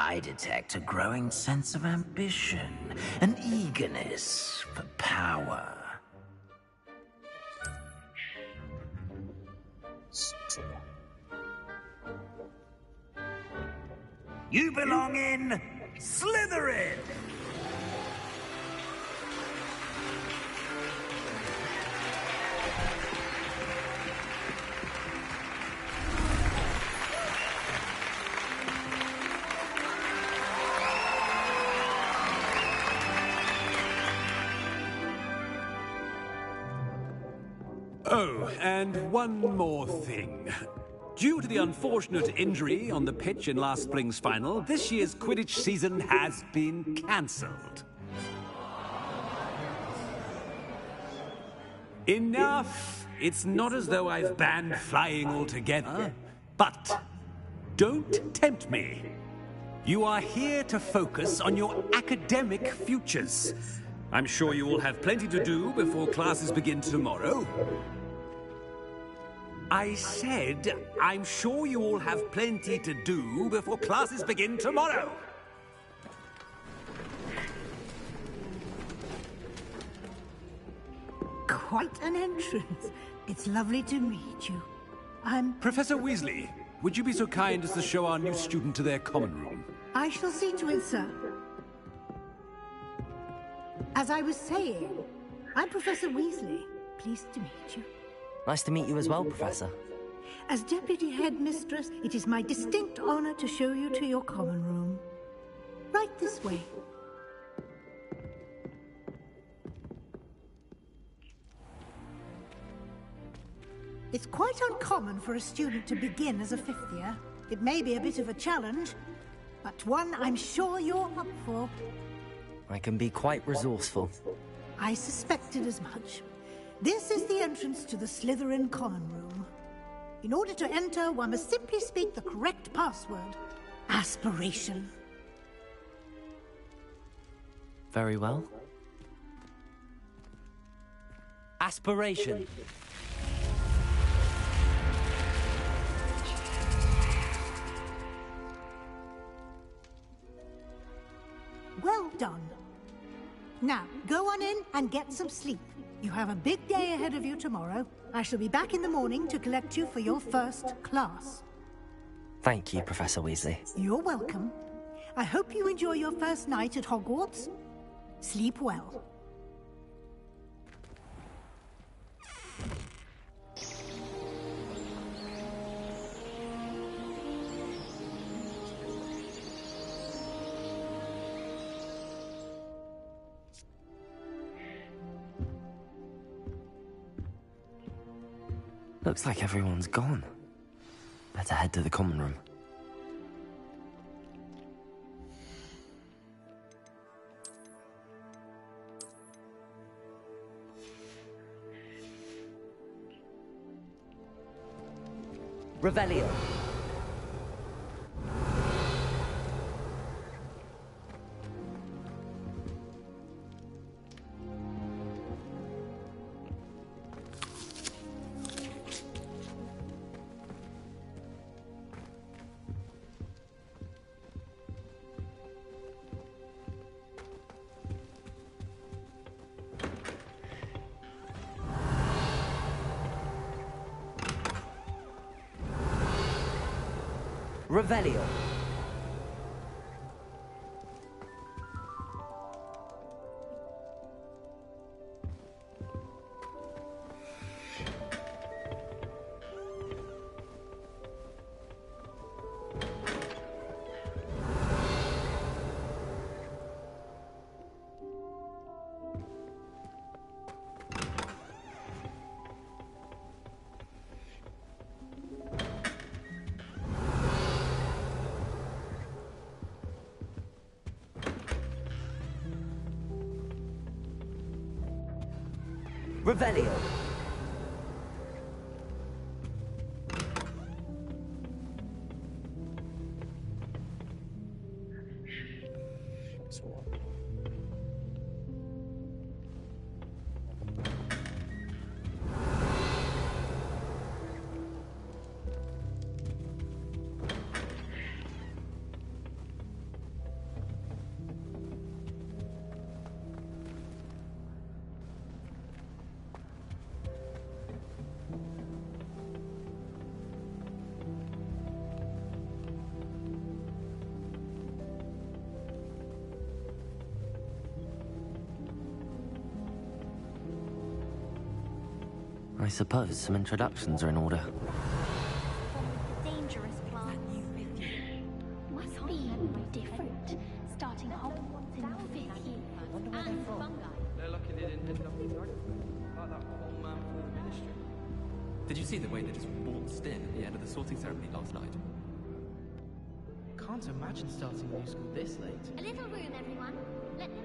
I detect a growing sense of ambition, an eagerness for power. You belong in Slytherin! Oh, and one more thing. Due to the unfortunate injury on the pitch in last spring's final, this year's Quidditch season has been cancelled. Enough! It's not as though I've banned flying altogether, but don't tempt me. You are here to focus on your academic futures. I'm sure you all have plenty to do before classes begin tomorrow. I said, I'm sure you all have plenty to do before classes begin tomorrow. Quite an entrance. It's lovely to meet you. I'm... Professor Weasley, would you be so kind as to show our new student to their common room? I shall see to it, sir. As I was saying, I'm Professor Weasley. Pleased to meet you. Nice to meet you as well, Professor. As Deputy Headmistress, it is my distinct honor to show you to your common room. Right this way. It's quite uncommon for a student to begin as a fifth year. It may be a bit of a challenge, but one I'm sure you're up for. I can be quite resourceful. I suspected as much. This is the entrance to the Slytherin common room. In order to enter, one must simply speak the correct password. Aspiration. Very well. Aspiration. Well done. Now, go on in and get some sleep. You have a big day ahead of you tomorrow. I shall be back in the morning to collect you for your first class. Thank you, Professor Weasley. You're welcome. I hope you enjoy your first night at Hogwarts. Sleep well. Looks like everyone's gone. Better head to the common room. Revelio. Revelio. Revelio. I suppose some introductions are in order. Dangerous plant. Must be different. Starting Hogwarts in the 5th year. And fungi. They're lucky they didn't end up in the like that old man from the ministry. Did you see the way they just waltzed in at the end of the sorting ceremony last night? Can't imagine starting new school this late. A little room, everyone. Let them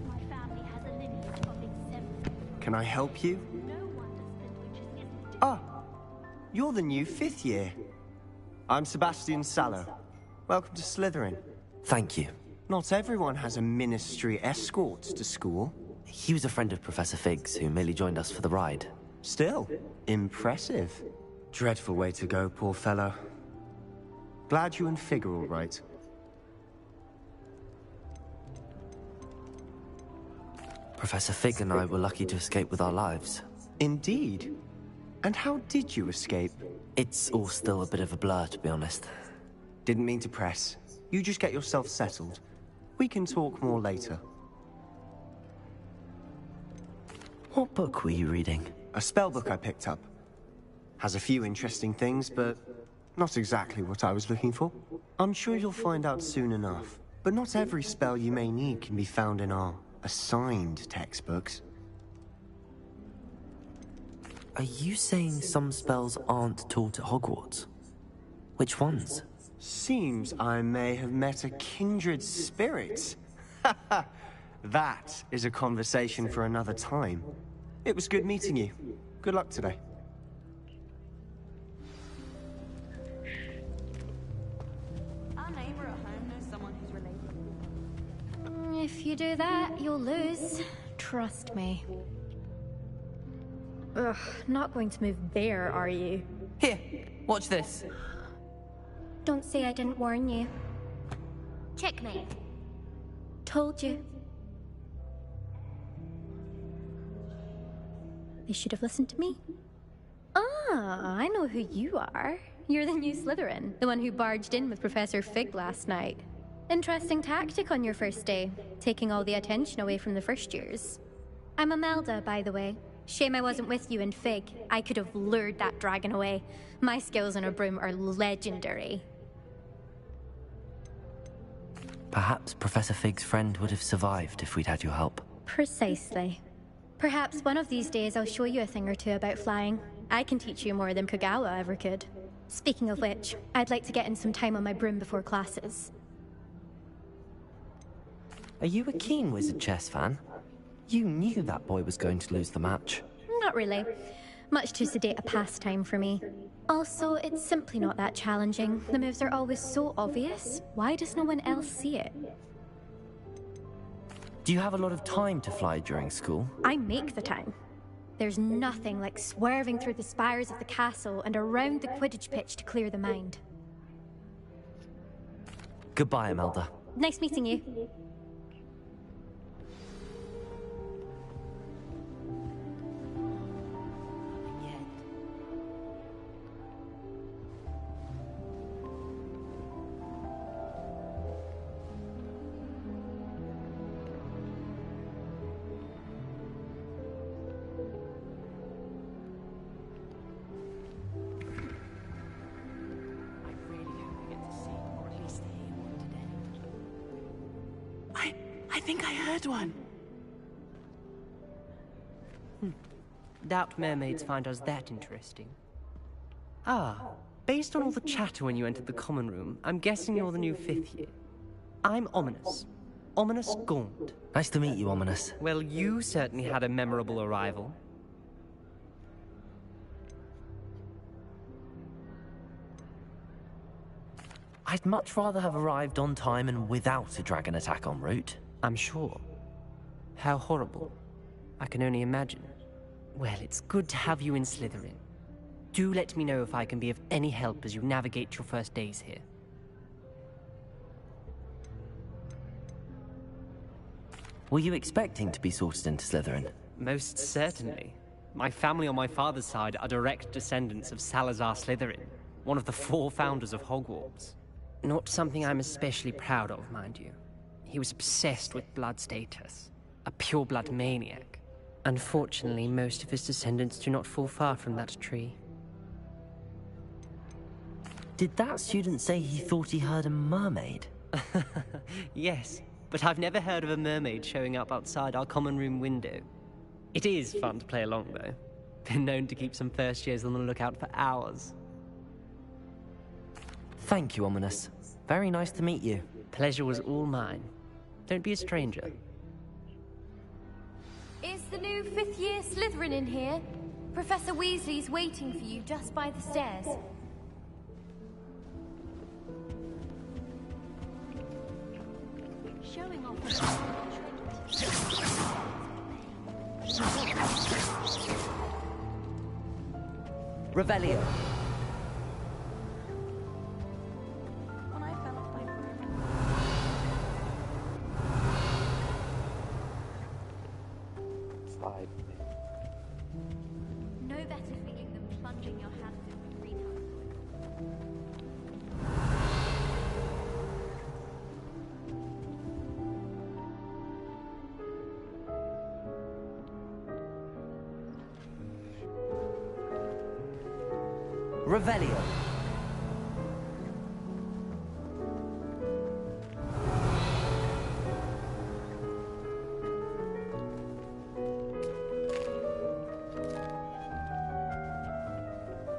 My family has a lineage of exemplary. Can I help you? No wonder Slindwich isn't. Ah, you're the new 5th year. I'm Sebastian Sallow. Welcome to Slytherin. Thank you. Not everyone has a ministry escort to school. He was a friend of Professor Fig's who merely joined us for the ride. Still, impressive. Dreadful way to go, poor fellow. Glad you and Fig are all right. Professor Fig and I were lucky to escape with our lives. Indeed. And how did you escape? It's all still a bit of a blur, to be honest. Didn't mean to press. You just get yourself settled. We can talk more later. What book were you reading? A spell book I picked up. Has a few interesting things, but not exactly what I was looking for. I'm sure you'll find out soon enough. But not every spell you may need can be found in our assigned textbooks. Are you saying some spells aren't taught at Hogwarts? Which ones? Seems I may have met a kindred spirit. That is a conversation for another time. It was good meeting you. Good luck today. Our neighbor at home knows someone who's related. If you do that, you'll lose. Trust me. Ugh, not going to move there, are you? Here, watch this. Don't say I didn't warn you. Checkmate. Told you. They should have listened to me. Ah, I know who you are. You're the new Slytherin, the one who barged in with Professor Fig last night. Interesting tactic on your first day, taking all the attention away from the first years. I'm Imelda, by the way. Shame I wasn't with you in Fig. I could have lured that dragon away. My skills on a broom are legendary. Perhaps Professor Fig's friend would have survived if we'd had your help. Precisely. Perhaps one of these days I'll show you a thing or two about flying. I can teach you more than Kogawa ever could. Speaking of which, I'd like to get in some time on my broom before classes. Are you a keen Wizard chess fan? You knew that boy was going to lose the match. Not really. Much too sedate a pastime for me. Also, it's simply not that challenging. The moves are always so obvious. Why does no one else see it? Do you have a lot of time to fly during school? I make the time. There's nothing like swerving through the spires of the castle and around the Quidditch pitch to clear the mind. Goodbye, Imelda. Nice meeting you. I think I heard one. Doubt mermaids find us that interesting. Ah, based on all the chatter when you entered the common room, I'm guessing you're the new 5th year. I'm Ominous. Ominous Gaunt. Nice to meet you, Ominous. Well, you certainly had a memorable arrival. I'd much rather have arrived on time and without a dragon attack en route. I'm sure. How horrible. I can only imagine. Well, it's good to have you in Slytherin. Do let me know if I can be of any help as you navigate your first days here. Were you expecting to be sorted into Slytherin? Most certainly. My family on my father's side are direct descendants of Salazar Slytherin, one of the 4 founders of Hogwarts. Not something I'm especially proud of, mind you. he was obsessed with blood status. A pure-blood maniac. Unfortunately, most of his descendants do not fall far from that tree. Did that student say he thought he heard a mermaid? Yes, but I've never heard of a mermaid showing up outside our common room window. It is fun to play along, though. Been known to keep some first years on the lookout for hours. Thank you, Ominous. Very nice to meet you. Pleasure was all mine. Don't be a stranger. Is the new fifth-year Slytherin in here? Professor Weasley's waiting for you just by the stairs. Showing off. Revelio. When I fell off my no better feeling than plunging your hand into green Revelio.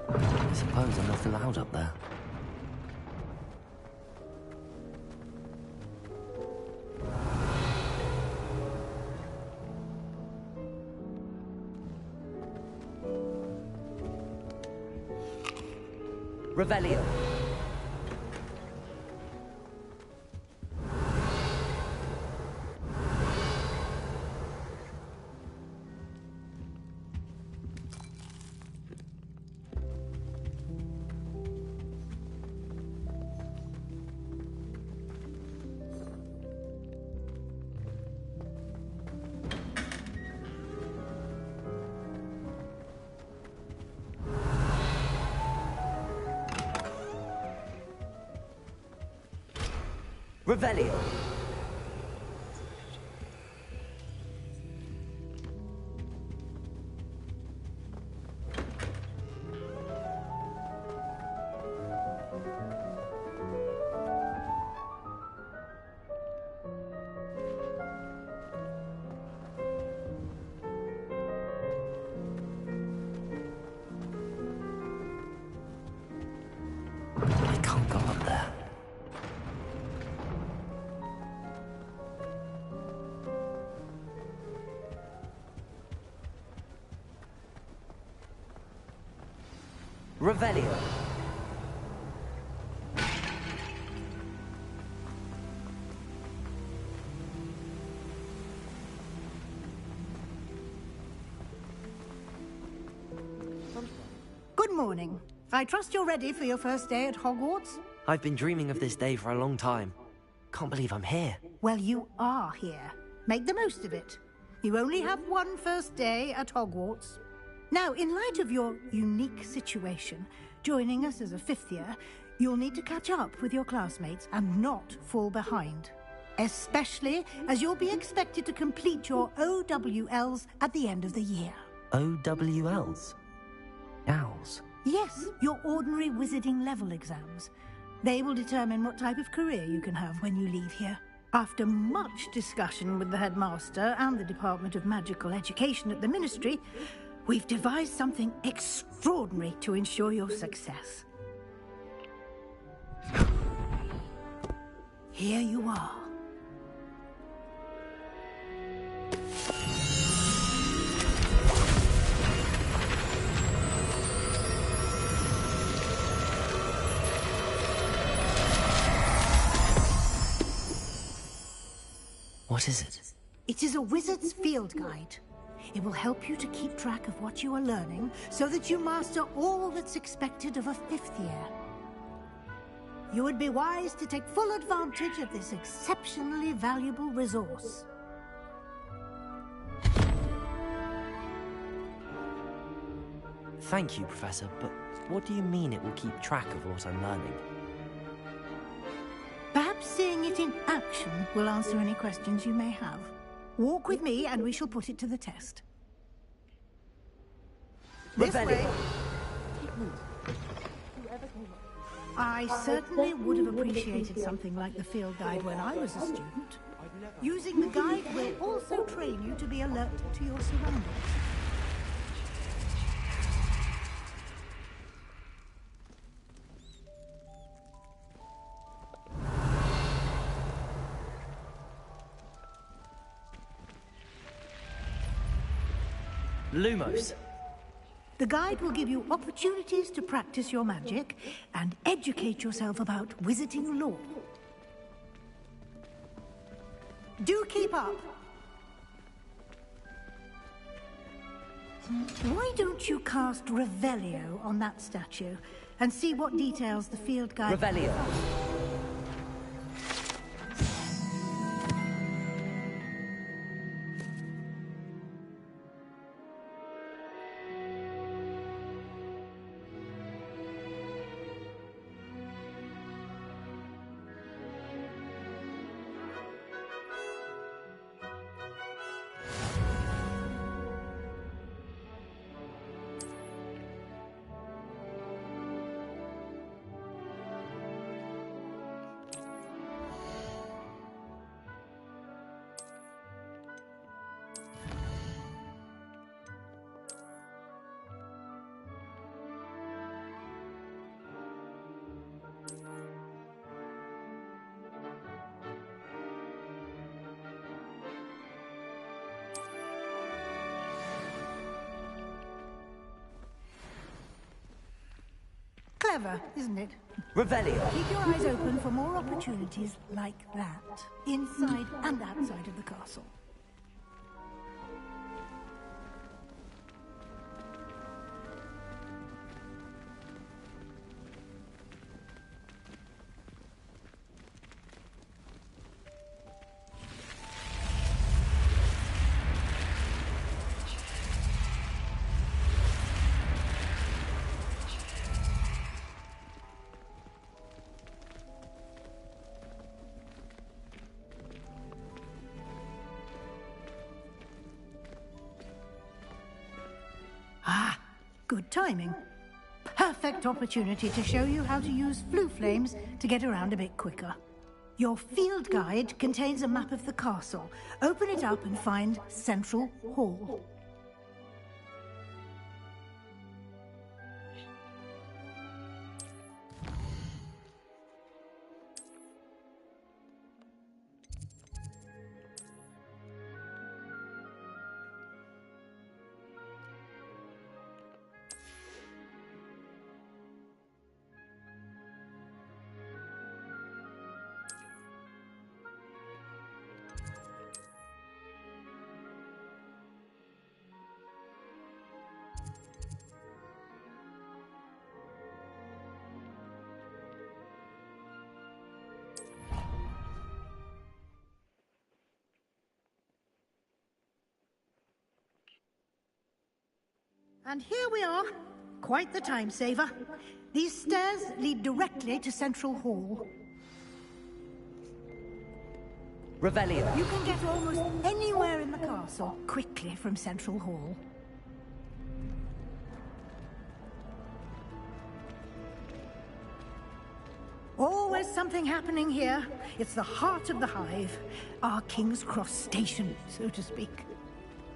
I suppose I'm not allowed up there. Revelio. Revelio. I can't go up there. Revelio. Good morning. I trust you're ready for your first day at Hogwarts? I've been dreaming of this day for a long time. Can't believe I'm here. Well, you are here. Make the most of it. You only have one first day at Hogwarts. Now, in light of your unique situation, joining us as a fifth year, you'll need to catch up with your classmates and not fall behind. Especially as you'll be expected to complete your OWLs at the end of the year. OWLs? Owls? Yes, your ordinary wizarding level exams. They will determine what type of career you can have when you leave here. After much discussion with the headmaster and the Department of Magical Education at the Ministry, we've devised something extraordinary to ensure your success. Here you are. What is it? It is a wizard's field guide. It will help you to keep track of what you are learning so that you master all that's expected of a fifth year. You would be wise to take full advantage of this exceptionally valuable resource. Thank you, Professor, but what do you mean it will keep track of what I'm learning? Perhaps seeing if it in action will answer any questions you may have. Walk with me and we shall put it to the test. This way. I certainly would have appreciated something like the field guide when I was a student. Using the guide will also train you to be alert to your surroundings. Lumos. The guide will give you opportunities to practice your magic and educate yourself about wizarding lore. Do keep up. Why don't you cast Revelio on that statue and see what details the field guide... Revelio. Clever, isn't it? Revelio. Keep your eyes open for more opportunities like that, inside and outside of the castle. Ah, good timing. Perfect opportunity to show you how to use flue flames to get around a bit quicker. Your field guide contains a map of the castle. Open it up and find Central Hall. And here we are. Quite the time saver. These stairs lead directly to Central Hall. Revelio. You can get almost anywhere in the castle quickly from Central Hall. Always something happening here. It's the heart of the hive. Our King's Cross station, so to speak.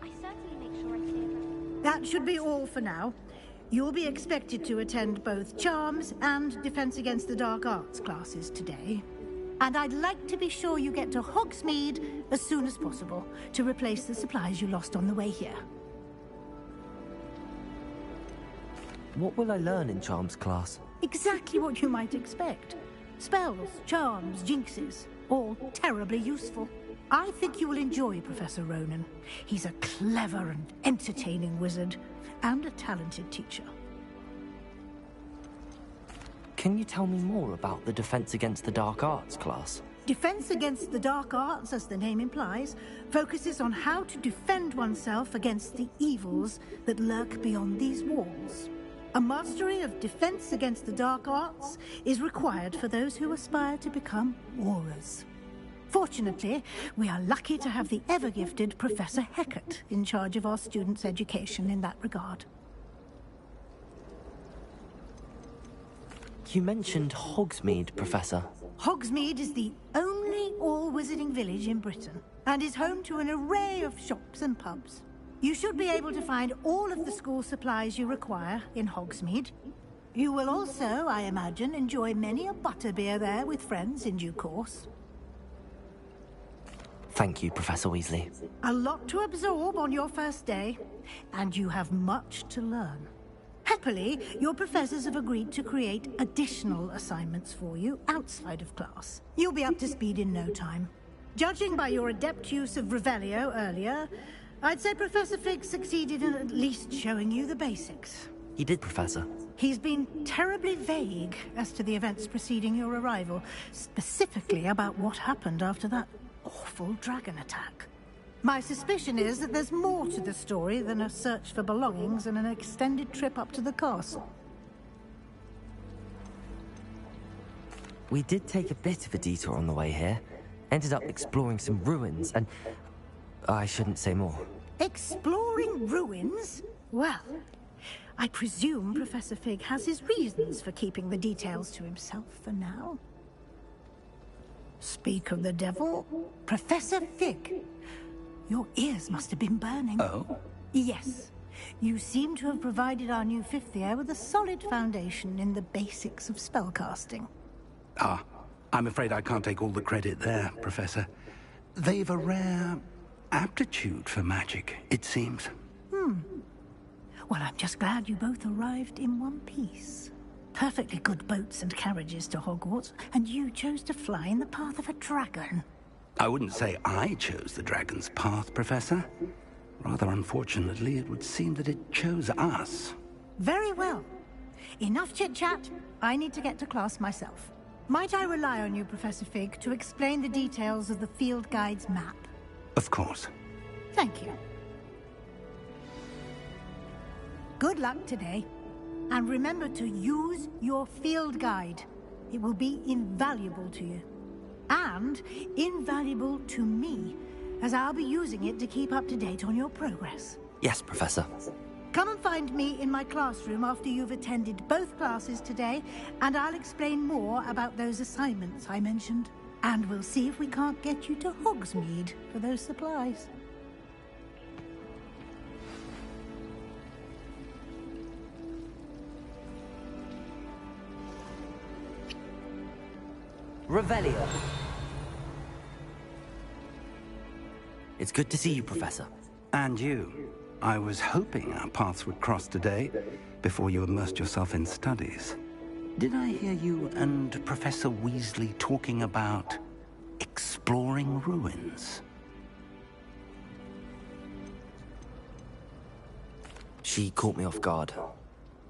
I certainly make sure I clear that. That should be all for now. You'll be expected to attend both Charms and Defense Against the Dark Arts classes today. And I'd like to be sure you get to Hogsmeade as soon as possible to replace the supplies you lost on the way here. What will I learn in Charms class? Exactly what you might expect. Spells, charms, jinxes, all terribly useful. I think you will enjoy Professor Ronan. He's a clever and entertaining wizard, and a talented teacher. Can you tell me more about the Defense Against the Dark Arts class? Defense Against the Dark Arts, as the name implies, focuses on how to defend oneself against the evils that lurk beyond these walls. A mastery of Defense Against the Dark Arts is required for those who aspire to become Aurors. Fortunately, we are lucky to have the ever-gifted Professor Heckert in charge of our students' education in that regard. You mentioned Hogsmeade, Professor. Hogsmeade is the only all-wizarding village in Britain, and is home to an array of shops and pubs. You should be able to find all of the school supplies you require in Hogsmeade. You will also, I imagine, enjoy many a butterbeer there with friends in due course. Thank you, Professor Weasley. A lot to absorb on your first day, and you have much to learn. Happily, your professors have agreed to create additional assignments for you outside of class. You'll be up to speed in no time. Judging by your adept use of Revelio earlier, I'd say Professor Fig succeeded in at least showing you the basics. He did, Professor. He's been terribly vague as to the events preceding your arrival, specifically about what happened after that awful dragon attack. My suspicion is that there's more to the story than a search for belongings and an extended trip up to the castle. We did take a bit of a detour on the way here. Ended up exploring some ruins and... I shouldn't say more. Exploring ruins? Well, I presume Professor Fig has his reasons for keeping the details to himself for now. Speak of the devil, Professor Fig. Your ears must have been burning. Oh? Yes. You seem to have provided our new fifth year with a solid foundation in the basics of spellcasting. Ah, I'm afraid I can't take all the credit there, Professor. They've a rare aptitude for magic, it seems. Well, I'm just glad you both arrived in one piece. Perfectly good boats and carriages to Hogwarts, and you chose to fly in the path of a dragon. I wouldn't say I chose the dragon's path, Professor. Rather unfortunately, it would seem that it chose us. Very well. Enough chit-chat. I need to get to class myself. Might I rely on you, Professor Fig, to explain the details of the field guide's map? Of course. Thank you. Good luck today. And remember to use your field guide. It will be invaluable to you. And invaluable to me, as I'll be using it to keep up to date on your progress. Yes, Professor. Come and find me in my classroom after you've attended both classes today, and I'll explain more about those assignments I mentioned. And we'll see if we can't get you to Hogsmeade for those supplies. Revelio. It's good to see you, Professor. And you. I was hoping our paths would cross today, before you immersed yourself in studies. Did I hear you and Professor Weasley talking about exploring ruins? She caught me off guard.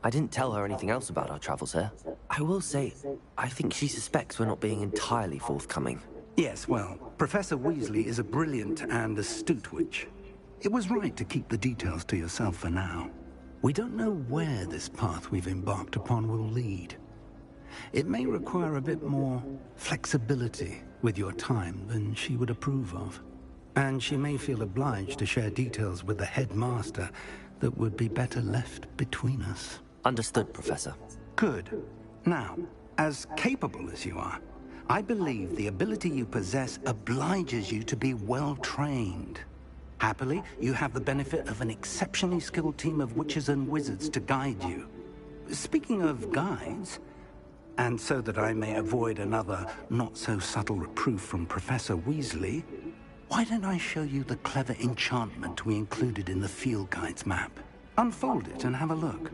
I didn't tell her anything else about our travels here. I will say, I think she suspects we're not being entirely forthcoming. Yes, well, Professor Weasley is a brilliant and astute witch. It was right to keep the details to yourself for now. We don't know where this path we've embarked upon will lead. It may require a bit more flexibility with your time than she would approve of. And she may feel obliged to share details with the headmaster that would be better left between us. Understood, Professor. Good. Now, as capable as you are, I believe the ability you possess obliges you to be well-trained. Happily, you have the benefit of an exceptionally skilled team of witches and wizards to guide you. Speaking of guides, and so that I may avoid another not-so-subtle reproof from Professor Weasley, why don't I show you the clever enchantment we included in the field guide's map? Unfold it and have a look.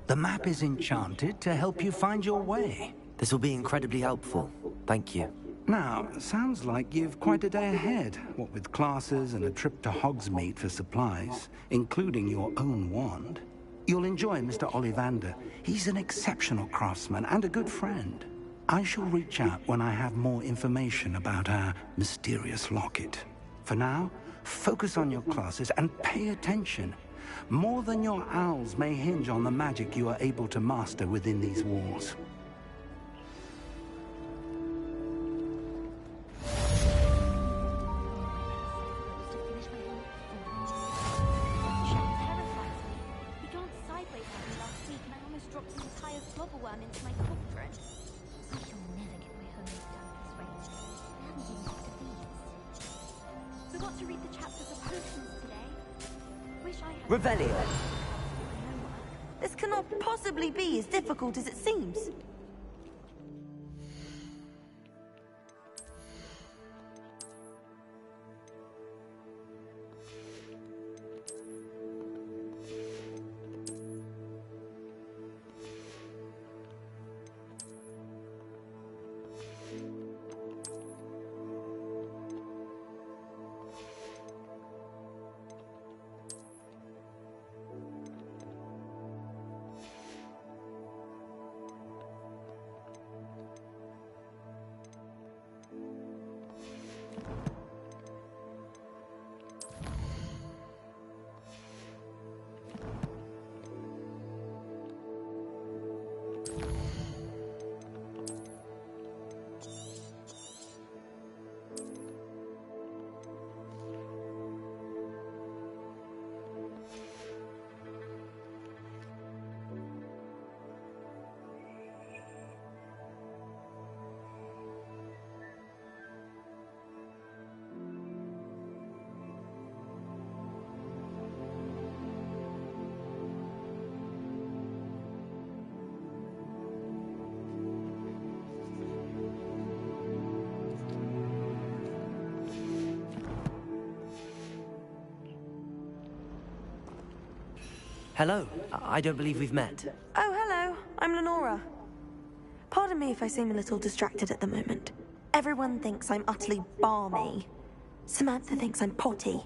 The map is enchanted to help you find your way. This will be incredibly helpful. Thank you. Now, sounds like you've quite a day ahead, what with classes and a trip to Hogsmeade for supplies, including your own wand. You'll enjoy Mr. Ollivander. He's an exceptional craftsman and a good friend. I shall reach out when I have more information about our mysterious locket. For now, focus on your classes and pay attention. More than your owls may hinge on the magic you are able to master within these walls. Revelio. This cannot possibly be as difficult as it seems. Hello. I don't believe we've met. Oh, hello. I'm Lenora. Pardon me if I seem a little distracted at the moment. Everyone thinks I'm utterly balmy. Samantha thinks I'm potty.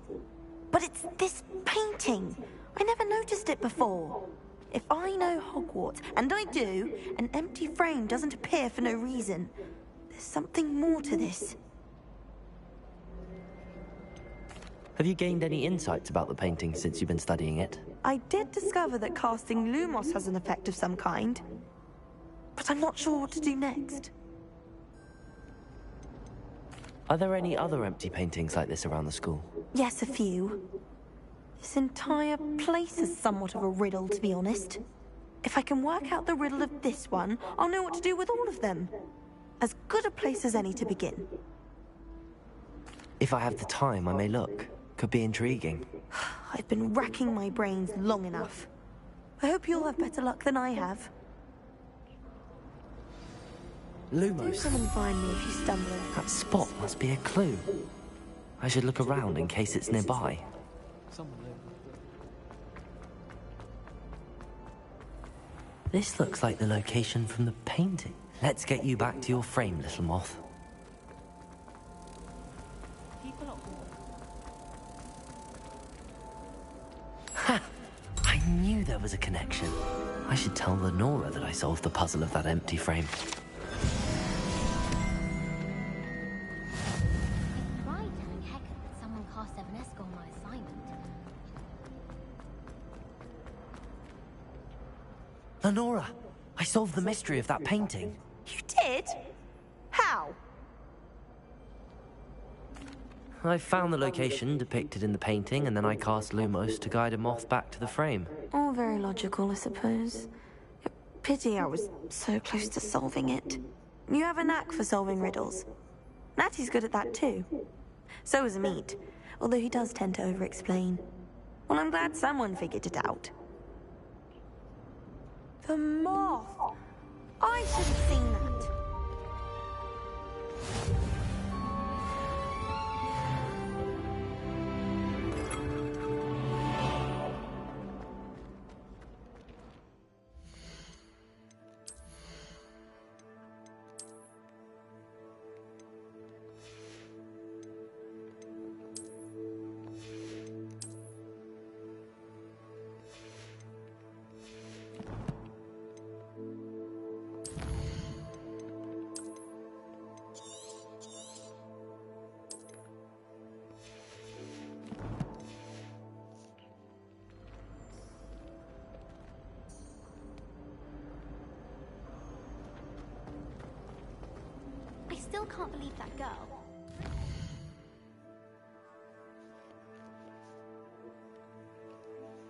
But it's this painting. I never noticed it before. If I know Hogwarts, and I do, an empty frame doesn't appear for no reason. There's something more to this. Have you gained any insights about the painting since you've been studying it? I did discover that casting Lumos has an effect of some kind, but I'm not sure what to do next. Are there any other empty paintings like this around the school? Yes, a few. This entire place is somewhat of a riddle, to be honest. If I can work out the riddle of this one, I'll know what to do with all of them. As good a place as any to begin. If I have the time, I may look. Could be intriguing. I've been racking my brains long enough. I hope you'll have better luck than I have. Lumos. Do come and find me if you stumble. That spot must be a clue. I should look around in case it's nearby. This looks like the location from the painting. Let's get you back to your frame, little moth. Ha! I knew there was a connection. I should tell Lenora that I solved the puzzle of that empty frame. Lenora, I solved the mystery of that painting. You did? How? I found the location depicted in the painting, and then I cast Lumos to guide a moth back to the frame. All very logical, I suppose. Pity I was so close to solving it. You have a knack for solving riddles. Natty's good at that too. So is Amit, although he does tend to over-explain. Well, I'm glad someone figured it out. The moth! I should have seen that. can't believe that girl.